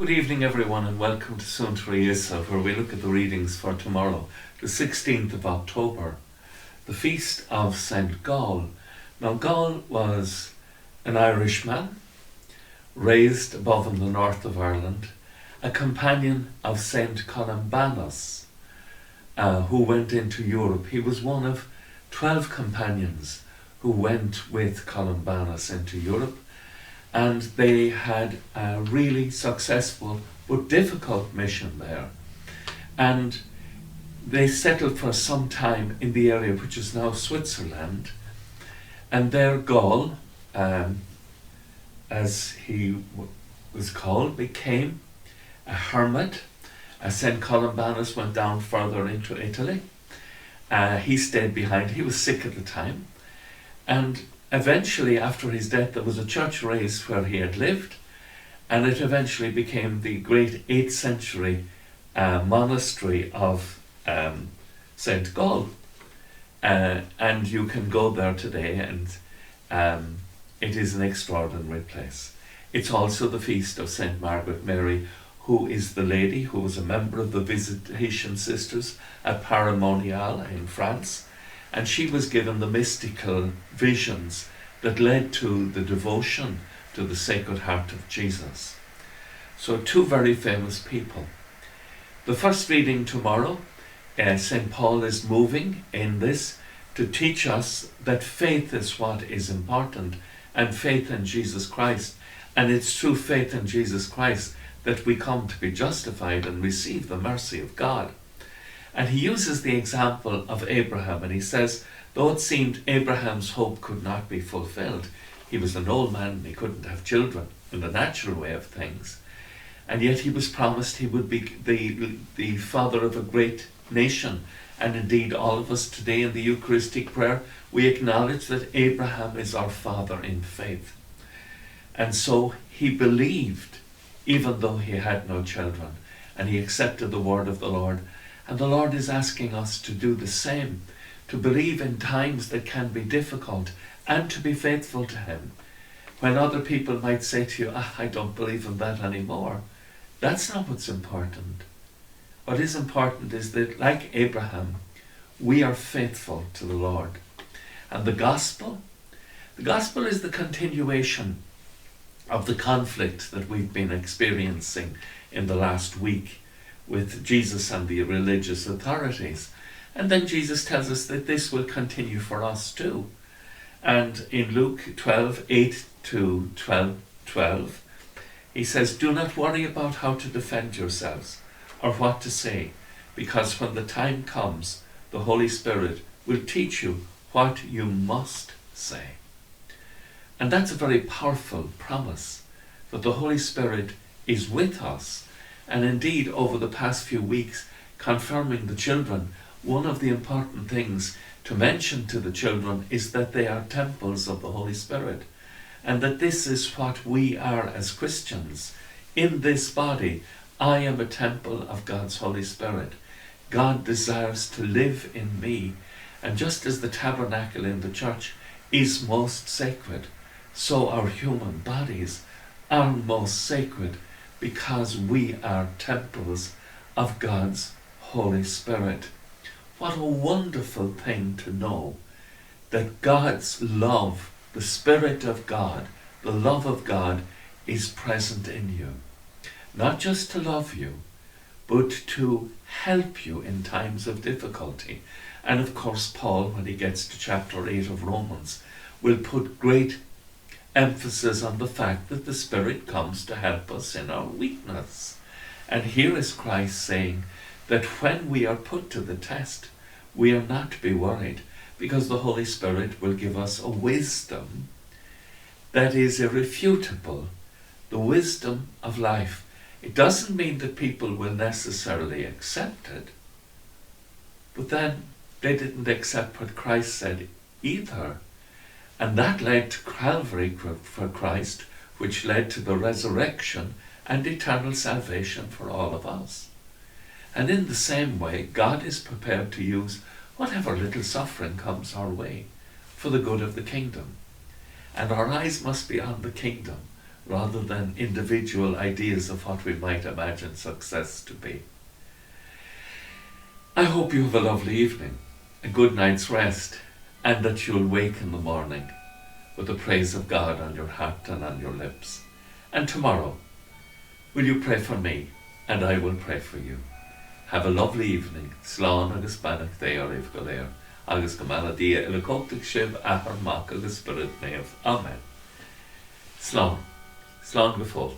Good evening everyone and welcome to Suantarí, Íosa, where we look at the readings for tomorrow, the 16th of October, the feast of St. Gall. Now Gall was an Irishman raised above in the north of Ireland, a companion of St. Columbanus, who went into Europe. He was one of 12 companions who went with Columbanus into Europe, and they had a really successful but difficult mission there. And they settled for some time in the area which is now Switzerland, and there Gall, as he was called, became a hermit. St. Columbanus went down further into Italy. He stayed behind. He was sick at the time, and eventually, after his death, there was a church raised where he had lived, and it eventually became the great 8th century monastery of St. Gall. And you can go there today, and it is an extraordinary place. It's also the feast of St. Margaret Mary, who is the lady who was a member of the Visitation Sisters at Paramonial in France. And she was given the mystical visions that led to the devotion to the Sacred Heart of Jesus. So two very famous people. The first reading tomorrow, St. Paul is moving in this to teach us that faith is what is important, and faith in Jesus Christ. And it's through faith in Jesus Christ that we come to be justified and receive the mercy of God. And he uses the example of Abraham, and he says, though it seemed Abraham's hope could not be fulfilled, he was an old man and he couldn't have children in the natural way of things, and yet he was promised he would be the father of a great nation. And indeed, all of us today in the Eucharistic prayer, we acknowledge that Abraham is our father in faith. And so he believed, even though he had no children, and he accepted the word of the Lord. And the Lord is asking us to do the same, to believe in times that can be difficult and to be faithful to him. When other people might say to you, I don't believe in that anymore. That's not what's important. What is important is that, like Abraham, we are faithful to the Lord. And the gospel is the continuation of the conflict that we've been experiencing in the last week with Jesus and the religious authorities. And then Jesus tells us that this will continue for us too. And in Luke 12:8 to 12:12, he says, do not worry about how to defend yourselves or what to say, because when the time comes, the Holy Spirit will teach you what you must say. And that's a very powerful promise, that the Holy Spirit is with us. And indeed, over the past few weeks, confirming the children, one of the important things to mention to the children is that they are temples of the Holy Spirit, and that this is what we are as Christians. In this body, I am a temple of God's Holy Spirit. God desires to live in me, and just as the tabernacle in the church is most sacred, so our human bodies are most sacred, because we are temples of God's Holy Spirit. What a wonderful thing to know that God's love, the Spirit of God, the love of God is present in you. Not just to love you, but to help you in times of difficulty. And of course, Paul, when he gets to chapter 8 of Romans, will put great emphasis on the fact that the Spirit comes to help us in our weakness. And here is Christ saying that when we are put to the test, we are not to be worried, because the Holy Spirit will give us a wisdom that is irrefutable, the wisdom of life. It doesn't mean that people will necessarily accept it, but then they didn't accept what Christ said either. And that led to Calvary for Christ, which led to the resurrection and eternal salvation for all of us. And in the same way, God is prepared to use whatever little suffering comes our way for the good of the kingdom. And our eyes must be on the kingdom rather than individual ideas of what we might imagine success to be. I hope you have a lovely evening, a good night's rest, and that you'll wake in the morning with the praise of God on your heart and on your lips. And tomorrow, will you pray for me, and I will pray for you. Have a lovely evening. Slán agus banach déar if go léir. Agus go mana dia ila cóptic sib ahar mac agus spirit neamh. Amen. Slán. Slán go fóill.